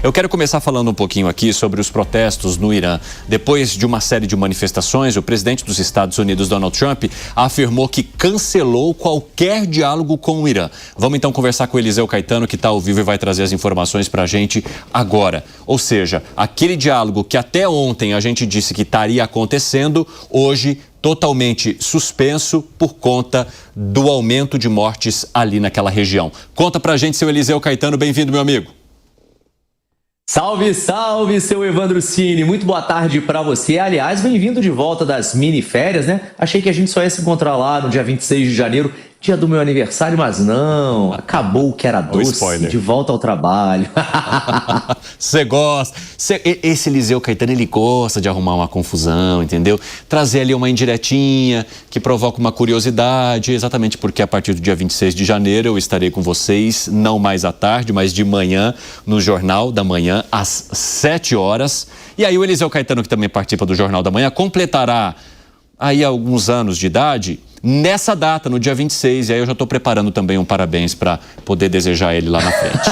Eu quero começar falando um pouquinho aqui sobre os protestos no Irã. Depois de uma série de manifestações, o presidente dos Estados Unidos, Donald Trump, afirmou que cancelou qualquer diálogo com o Irã. Vamos então conversar com o Eliseu Caetano, que está ao vivo e vai trazer as informações para a gente agora. Ou seja, aquele diálogo que até ontem a gente disse que estaria acontecendo, hoje totalmente suspenso por conta do aumento de mortes ali naquela região. Conta pra gente, seu Eliseu Caetano, bem-vindo, meu amigo. Salve, salve, seu Evandro Cini. Muito boa tarde para você. Aliás, bem-vindo de volta das mini-férias, né? Achei que a gente só ia se encontrar lá no dia 26 de janeiro, dia do meu aniversário, mas não. Acabou o que era doce, de volta ao trabalho. Você gosta. Esse Eliseu Caetano, ele gosta de arrumar uma confusão, entendeu? Trazer ali uma indiretinha que provoca uma curiosidade, exatamente porque a partir do dia 26 de janeiro eu estarei com vocês, não mais à tarde, mas de manhã, no Jornal da Manhã, às 7 horas. E aí o Eliseu Caetano, que também participa do Jornal da Manhã, completará aí alguns anos de idade nessa data, no dia 26, e aí eu já estou preparando também um parabéns para poder desejar ele lá na frente.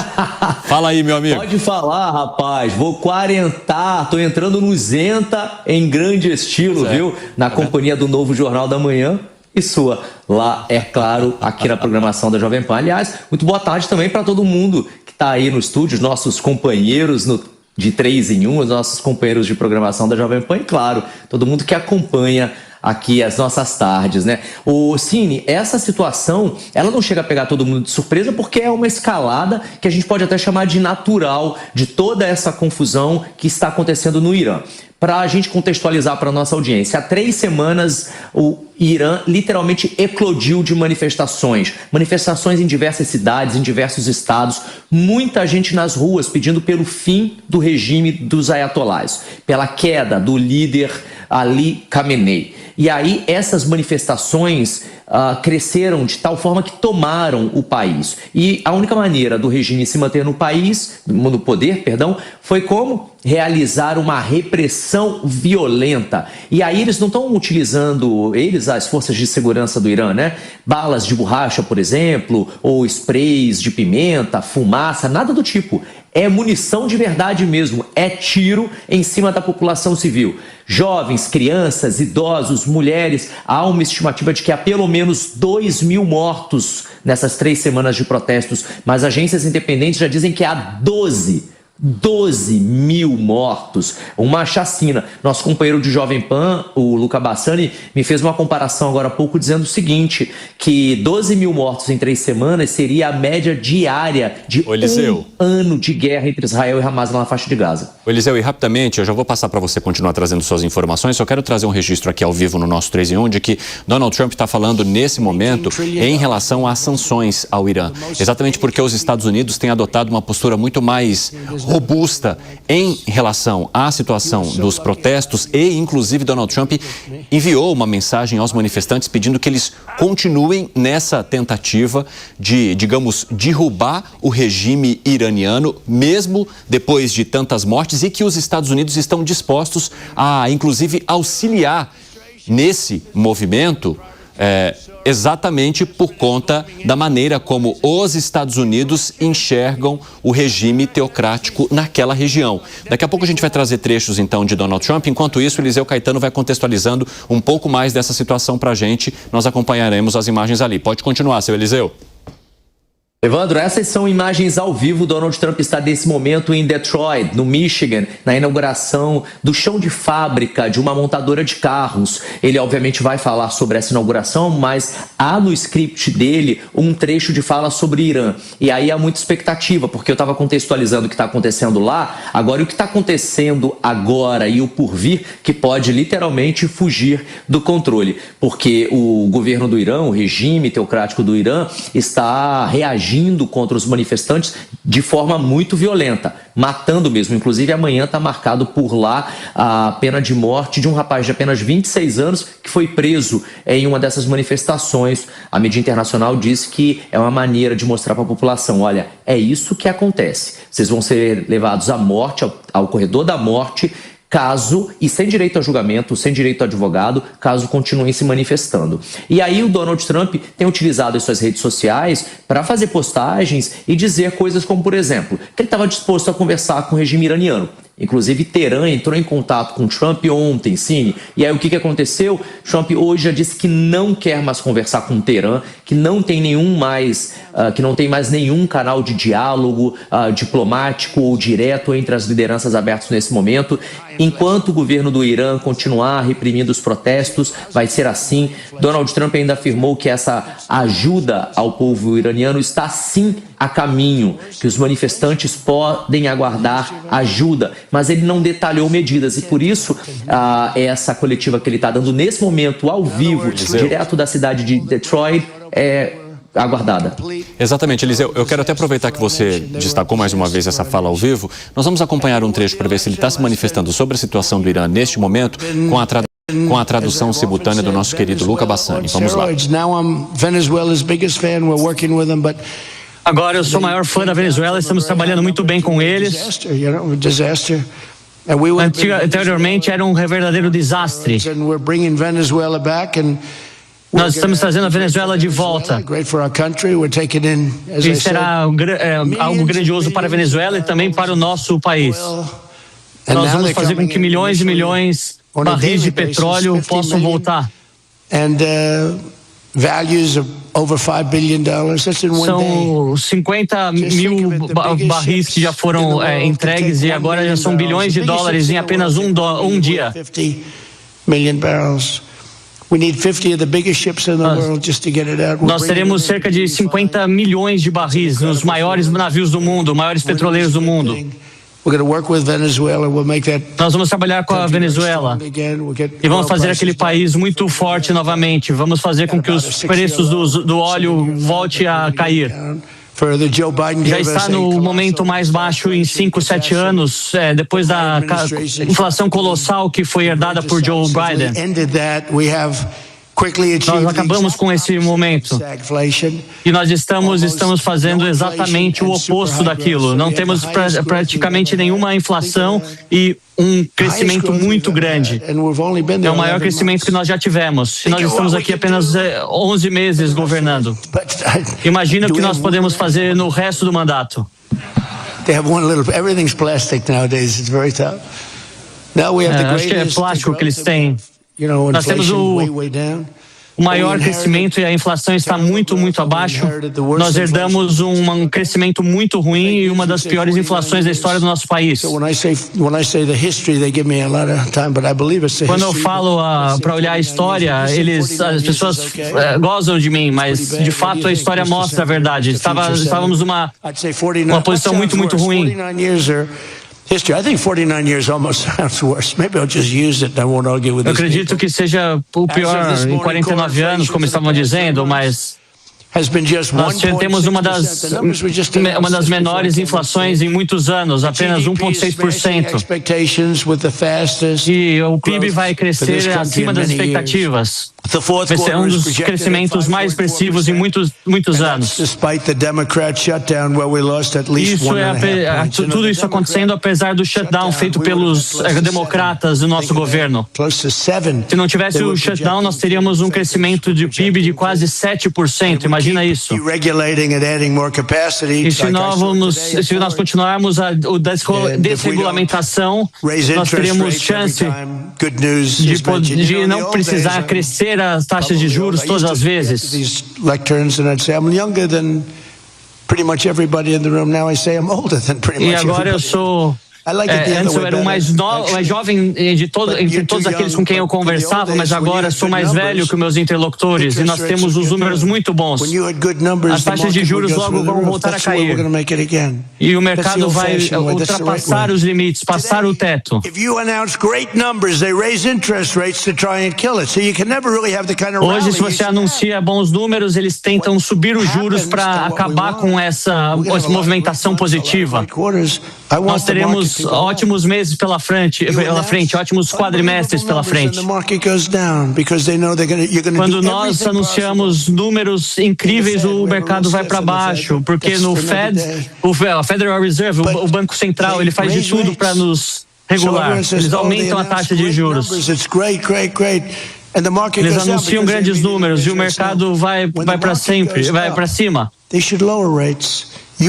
Fala aí, meu amigo. Pode falar, rapaz. Vou quarentar, tô entrando no Zenta em grande estilo, viu? Na companhia do novo Jornal da Manhã e sua. Lá, é claro, aqui na programação da Jovem Pan. Aliás, muito boa tarde também para todo mundo que está aí no estúdio, nossos companheiros de 3 em 1, os nossos companheiros de programação da Jovem Pan e, claro, todo mundo que acompanha aqui as nossas tardes, né? O Cine, essa situação, ela não chega a pegar todo mundo de surpresa porque é uma escalada que a gente pode até chamar de natural de toda essa confusão que está acontecendo no Irã. Para a gente contextualizar para a nossa audiência, há 3 semanas o Irã literalmente eclodiu de manifestações em diversas cidades, em diversos estados, muita gente nas ruas pedindo pelo fim do regime dos ayatolás, pela queda do líder Ali Khamenei. E aí essas manifestações cresceram de tal forma que tomaram o país. E a única maneira do regime se manter no poder, foi como? Realizar uma repressão violenta. E aí eles não estão utilizando, as forças de segurança do Irã, né? Balas de borracha, por exemplo, ou sprays de pimenta, fumaça, nada do tipo. É munição de verdade mesmo, é tiro em cima da população civil. Jovens, crianças, idosos, mulheres, há uma estimativa de que há pelo menos 2.000 mortos nessas 3 semanas de protestos, mas agências independentes já dizem que há 12.000 mortos, uma chacina. Nosso companheiro de Jovem Pan, o Luca Bassani, me fez uma comparação agora há pouco dizendo o seguinte, que 12.000 mortos em 3 semanas seria a média diária de um ano de guerra entre Israel e Hamas lá na faixa de Gaza. Eliseu, e rapidamente, eu já vou passar para você continuar trazendo suas informações, só quero trazer um registro aqui ao vivo no nosso 3 em 1 de que Donald Trump está falando nesse momento em relação às sanções ao Irã, exatamente porque os Estados Unidos têm adotado uma postura muito mais robusta em relação à situação dos protestos e, inclusive, Donald Trump enviou uma mensagem aos manifestantes pedindo que eles continuem nessa tentativa de, digamos, derrubar o regime iraniano, mesmo depois de tantas mortes, e que os Estados Unidos estão dispostos a, inclusive, auxiliar nesse movimento, exatamente por conta da maneira como os Estados Unidos enxergam o regime teocrático naquela região. Daqui a pouco a gente vai trazer trechos, então, de Donald Trump. Enquanto isso, o Eliseu Caetano vai contextualizando um pouco mais dessa situação para a gente. Nós acompanharemos as imagens ali. Pode continuar, seu Eliseu. Evandro, essas são imagens ao vivo. Donald Trump está nesse momento em Detroit, no Michigan, na inauguração do chão de fábrica de uma montadora de carros. Ele obviamente vai falar sobre essa inauguração, mas há no script dele um trecho de fala sobre Irã. E aí há muita expectativa, porque eu estava contextualizando o que está acontecendo lá, agora o que está acontecendo agora e o porvir, que pode literalmente fugir do controle, porque o governo do Irã, o regime teocrático do Irã, está reagindo contra os manifestantes de forma muito violenta, matando mesmo. Inclusive, amanhã está marcado por lá a pena de morte de um rapaz de apenas 26 anos que foi preso em uma dessas manifestações. A mídia internacional disse que é uma maneira de mostrar para a população, olha, é isso que acontece. Vocês vão ser levados à morte, ao corredor da morte, e sem direito a julgamento, sem direito a advogado, caso continuem se manifestando. E aí o Donald Trump tem utilizado as suas redes sociais para fazer postagens e dizer coisas como, por exemplo, que ele estava disposto a conversar com o regime iraniano. Inclusive, Teherã entrou em contato com Trump ontem, Cine. E aí o que aconteceu? Trump hoje já disse que não quer mais conversar com Teherã, que não tem mais nenhum canal de diálogo diplomático ou direto entre as lideranças abertos nesse momento. Enquanto o governo do Irã continuar reprimindo os protestos, vai ser assim. Donald Trump ainda afirmou que essa ajuda ao povo iraniano está sim a caminho, que os manifestantes podem aguardar ajuda, mas ele não detalhou medidas e por isso essa coletiva que ele está dando nesse momento ao vivo, direto da cidade de Detroit, é aguardada. Exatamente, Eliseu. Eu quero até aproveitar que você destacou mais uma vez essa fala ao vivo. Nós vamos acompanhar um trecho para ver se ele está se manifestando sobre a situação do Irã neste momento com a tradução simultânea do nosso querido Luca Bassani. Vamos lá. Agora eu sou o maior fã da Venezuela, estamos trabalhando muito bem com eles. Anteriormente era um verdadeiro desastre. Nós estamos trazendo a Venezuela de volta. E será algo grandioso para a Venezuela e também para o nosso país. Nós vamos fazer com que milhões e milhões de barris de petróleo possam voltar. São 50 mil barris que já foram entregues e agora já são bilhões de dólares em apenas um dia. Nós teremos cerca de 50 milhões de barris nos maiores navios do mundo, maiores petroleiros do mundo. Nós vamos trabalhar com a Venezuela e vamos fazer aquele país muito forte novamente. Vamos fazer com que os preços do óleo voltem a cair. Já está no momento mais baixo em 5, 7 anos, depois da inflação colossal que foi herdada por Joe Biden. Nós acabamos com esse momento e nós estamos fazendo exatamente o oposto daquilo. Não temos praticamente nenhuma inflação e um crescimento muito grande. É o maior crescimento que nós já tivemos. E nós estamos aqui apenas 11 meses governando. Imagina o que nós podemos fazer no resto do mandato. Acho que é plástico que eles têm. Nós temos o maior crescimento e a inflação está muito, muito abaixo. Nós herdamos um crescimento muito ruim e uma das piores inflações da história do nosso país. Quando eu falo para olhar a história, as pessoas gozam de mim, mas de fato a história mostra a verdade. Estávamos numa posição muito, muito ruim. Eu acredito que seja o pior em 49 anos, como estavam dizendo, mas nós temos uma das menores inflações em muitos anos, apenas 1,6%. E o PIB vai crescer acima das expectativas. Vai ser um dos crescimentos mais expressivos em muitos anos. Tudo isso acontecendo apesar do shutdown feito pelos democratas do nosso governo. Se não tivesse o shutdown, nós teríamos um crescimento de PIB de quase 7%. Imagina isso. E se nós continuarmos a desregulamentação, nós teremos chance de não precisar crescer as taxas de juros todas as vezes. E agora eu sou... Antes eu era o mais jovem entre todos aqueles com quem eu conversava, mas agora sou mais velho que meus interlocutores e nós temos os números muito bons. As taxas de juros logo vão voltar a cair e o mercado vai ultrapassar os limites, passar o teto. Hoje, se você anuncia bons números, eles tentam subir os juros para acabar com essa movimentação positiva. Nós teremos ótimos meses pela frente, ótimos quadrimestres pela frente. Quando nós anunciamos números incríveis, o mercado vai para baixo, porque no Federal Reserve, o Banco Central, ele faz de tudo para nos regular. Eles aumentam a taxa de juros. Eles anunciam grandes números e o mercado vai para cima. E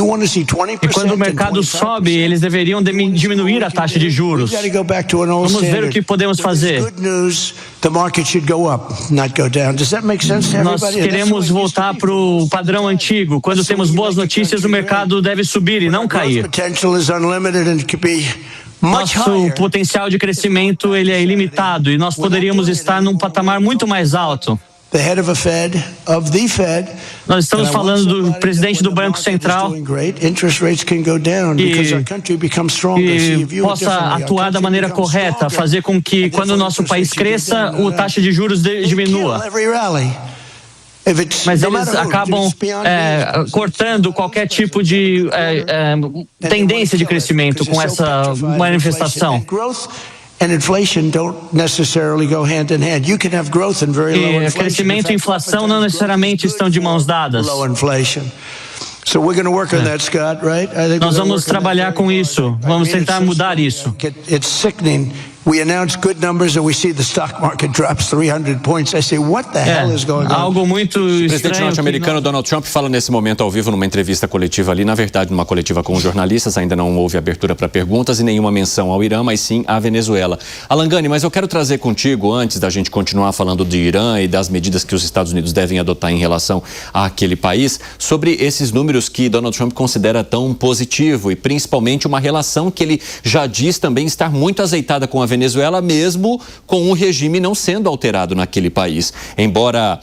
quando o mercado sobe, eles deveriam diminuir a taxa de juros. Vamos ver o que podemos fazer. Nós queremos voltar para o padrão antigo. Quando temos boas notícias, o mercado deve subir e não cair. Nosso potencial de crescimento ele é ilimitado e nós poderíamos estar num patamar muito mais alto. Nós estamos falando do presidente do Banco Central que possa atuar da maneira correta, fazer com que quando o nosso país cresça, a taxa de juros diminua. Mas eles acabam cortando qualquer tipo de tendência de crescimento com essa manifestação. E crescimento e inflação não necessariamente estão de mãos dadas. Nós vamos trabalhar com isso, vamos tentar mudar isso. Algo muito estranho. O presidente norte-americano Donald Trump fala nesse momento ao vivo numa entrevista coletiva ali, na verdade numa coletiva com jornalistas, ainda não houve abertura para perguntas e nenhuma menção ao Irã, mas sim à Venezuela. Alangani, mas eu quero trazer contigo, antes da gente continuar falando de Irã e das medidas que os Estados Unidos devem adotar em relação àquele país, sobre esses números que Donald Trump considera tão positivo e principalmente uma relação que ele já diz também estar muito azeitada com a Venezuela, mesmo com o regime não sendo alterado naquele país. Embora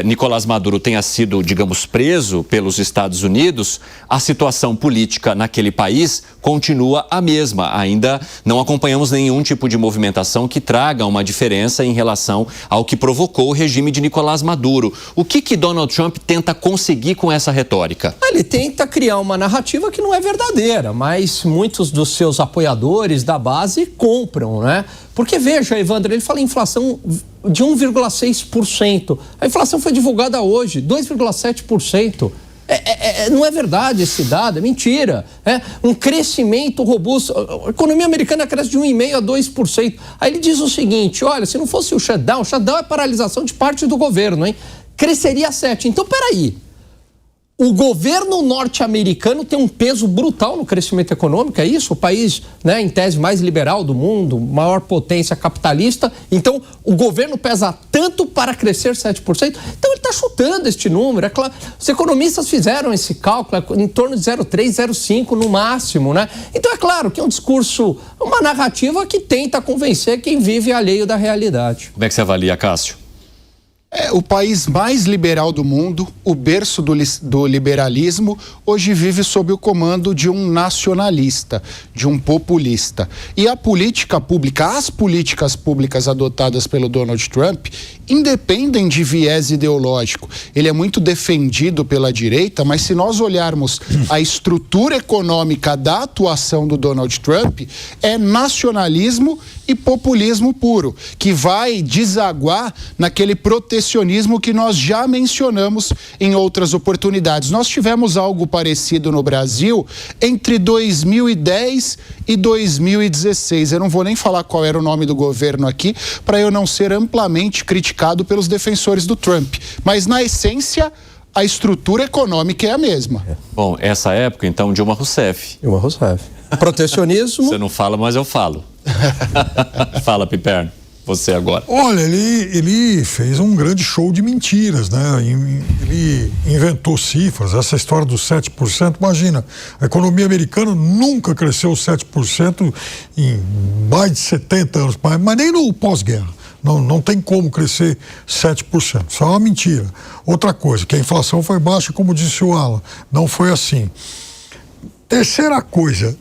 Nicolás Maduro tenha sido, digamos, preso pelos Estados Unidos, a situação política naquele país continua a mesma. Ainda não acompanhamos nenhum tipo de movimentação que traga uma diferença em relação ao que provocou o regime de Nicolás Maduro. O que Donald Trump tenta conseguir com essa retórica? Ele tenta criar uma narrativa que não é verdadeira, mas muitos dos seus apoiadores da base compram, né? Porque veja, Evandro, ele fala em inflação de 1,6%. A inflação foi divulgada hoje, 2,7%. Não é verdade esse dado, é mentira. Um crescimento robusto. A economia americana cresce de 1,5% a 2%. Aí ele diz o seguinte, olha, se não fosse o shutdown é paralisação de parte do governo, hein? Cresceria 7%. Então, peraí. O governo norte-americano tem um peso brutal no crescimento econômico, é isso? O país, né, em tese, mais liberal do mundo, maior potência capitalista. Então, o governo pesa tanto para crescer 7%. Então, ele está chutando este número. É claro, os economistas fizeram esse cálculo em torno de 0,3, 0,5 no máximo, né? Então, é claro que é um discurso, uma narrativa que tenta convencer quem vive alheio da realidade. Como é que você avalia, Cássio? O país mais liberal do mundo, o berço do liberalismo, hoje vive sob o comando de um nacionalista, de um populista. E a política pública, as políticas públicas adotadas pelo Donald Trump, independem de viés ideológico. Ele é muito defendido pela direita, mas se nós olharmos a estrutura econômica da atuação do Donald Trump, é nacionalismo e populismo puro, que vai desaguar naquele protecionismo que nós já mencionamos em outras oportunidades. Nós tivemos algo parecido no Brasil entre 2010 e 2016. Eu não vou nem falar qual era o nome do governo aqui, para eu não ser amplamente criticado pelos defensores do Trump. Mas, na essência, a estrutura econômica é a mesma. Bom, essa época, então, Dilma Rousseff. Dilma Rousseff. Protecionismo. Você não fala, mas eu falo. Fala, Piperno, você agora. Olha, ele fez um grande show de mentiras, né? Ele inventou cifras, essa história dos 7%. Imagina, a economia americana nunca cresceu 7% em mais de 70 anos, mas nem no pós-guerra. Não tem como crescer 7%. Isso é uma mentira. Outra coisa, que a inflação foi baixa, como disse o Alan. Não foi assim. Terceira coisa,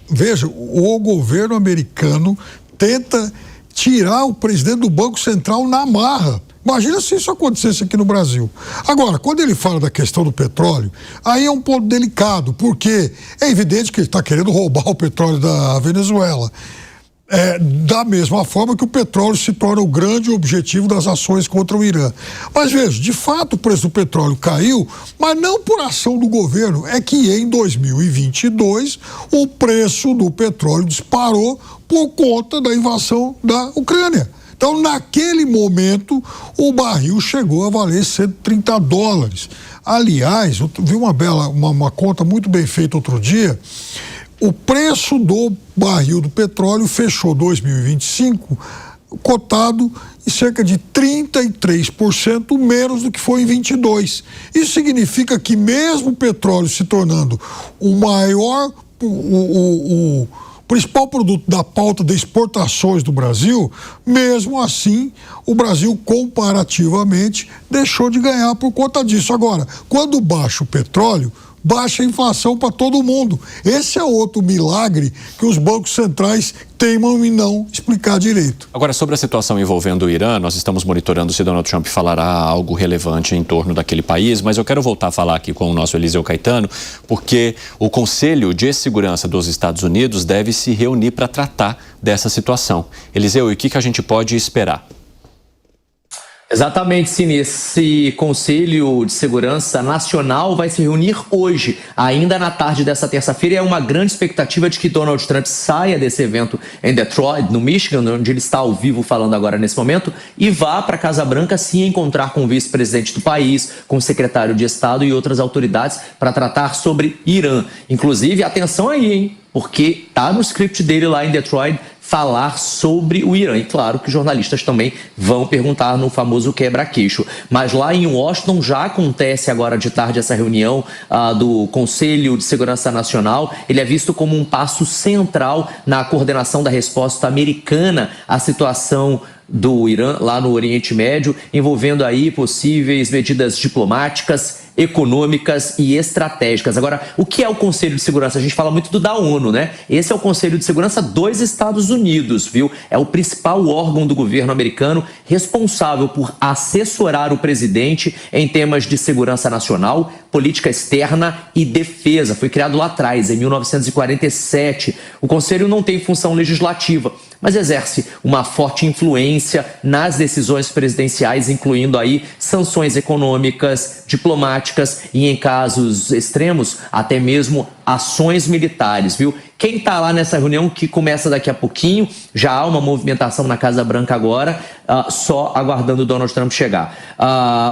veja, o governo americano tenta tirar o presidente do Banco Central na marra. Imagina se isso acontecesse aqui no Brasil. Agora, quando ele fala da questão do petróleo, aí é um ponto delicado, porque é evidente que ele está querendo roubar o petróleo da Venezuela. Da mesma forma que o petróleo se torna o grande objetivo das ações contra o Irã. Mas veja, de fato o preço do petróleo caiu, mas não por ação do governo. É que em 2022 o preço do petróleo disparou por conta da invasão da Ucrânia. Então, naquele momento, o barril chegou a valer $130. Aliás, eu vi uma conta muito bem feita outro dia. O preço do barril do petróleo fechou 2025 cotado em cerca de 33% menos do que foi em 22. Isso significa que mesmo o petróleo se tornando o maior, o principal produto da pauta de exportações do Brasil, mesmo assim, o Brasil comparativamente deixou de ganhar por conta disso. Agora, quando baixa o petróleo, baixa a inflação para todo mundo. Esse é outro milagre que os bancos centrais teimam em não explicar direito. Agora, sobre a situação envolvendo o Irã, nós estamos monitorando se Donald Trump falará algo relevante em torno daquele país, mas eu quero voltar a falar aqui com o nosso Eliseu Caetano, porque o Conselho de Segurança dos Estados Unidos deve se reunir para tratar dessa situação. Eliseu, e o que a gente pode esperar? Exatamente, Cine. Esse Conselho de Segurança Nacional vai se reunir hoje, ainda na tarde dessa terça-feira, e é uma grande expectativa de que Donald Trump saia desse evento em Detroit, no Michigan, onde ele está ao vivo falando agora nesse momento, e vá para a Casa Branca se encontrar com o vice-presidente do país, com o secretário de Estado e outras autoridades para tratar sobre Irã. Inclusive, atenção aí, hein? Porque tá no script dele lá em Detroit falar sobre o Irã. E claro que jornalistas também vão perguntar no famoso quebra-queixo. Mas lá em Washington já acontece agora de tarde essa reunião do Conselho de Segurança Nacional. Ele é visto como um passo central na coordenação da resposta americana à situação do Irã lá no Oriente Médio, envolvendo aí possíveis medidas diplomáticas, econômicas e estratégicas. Agora, o que é o Conselho de Segurança? A gente fala muito da ONU, né? Esse é o Conselho de Segurança dos Estados Unidos, viu? É o principal órgão do governo americano responsável por assessorar o presidente em temas de segurança nacional, política externa e defesa. Foi criado lá atrás, em 1947. O Conselho não tem função legislativa, mas exerce uma forte influência nas decisões presidenciais, incluindo aí sanções econômicas, diplomáticas e, em casos extremos, até mesmo ações militares, viu? Quem está lá nessa reunião, que começa daqui a pouquinho, já há uma movimentação na Casa Branca agora, só aguardando o Donald Trump chegar.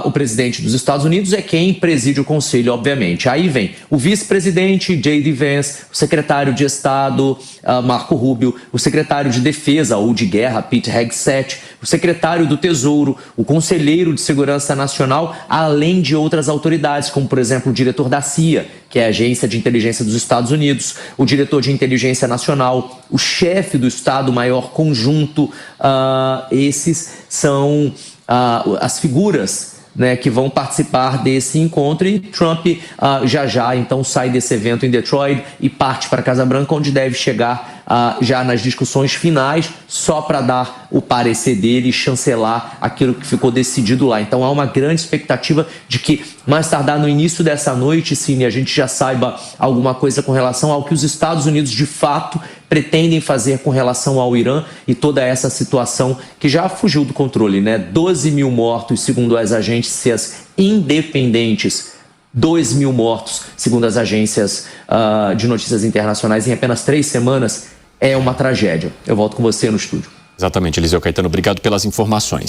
O presidente dos Estados Unidos é quem preside o Conselho, obviamente. Aí vem o vice-presidente, J.D. Vance, o secretário de Estado, Marco Rubio, o secretário de Defesa ou de Guerra, Pete Hegseth, o secretário do Tesouro, o conselheiro de Segurança Nacional, além de outras autoridades, como, por exemplo, o diretor da CIA, que é a Agência de Inteligência dos Estados Unidos, o diretor de Inteligência Nacional, o chefe do Estado-Maior Conjunto. Esses são as figuras, né, que vão participar desse encontro, e Trump já então sai desse evento em Detroit e parte para a Casa Branca, onde deve chegar já nas discussões finais, só para dar o parecer dele e chancelar aquilo que ficou decidido lá. Então há uma grande expectativa de que mais tardar no início dessa noite, Cine, a gente já saiba alguma coisa com relação ao que os Estados Unidos de fato pretendem fazer com relação ao Irã e toda essa situação que já fugiu do controle, né? 12 mil mortos, segundo as agências independentes. 2 mil mortos, segundo as agências de notícias internacionais, em apenas 3 semanas. É uma tragédia. Eu volto com você no estúdio. Exatamente, Eliseu Caetano, obrigado pelas informações.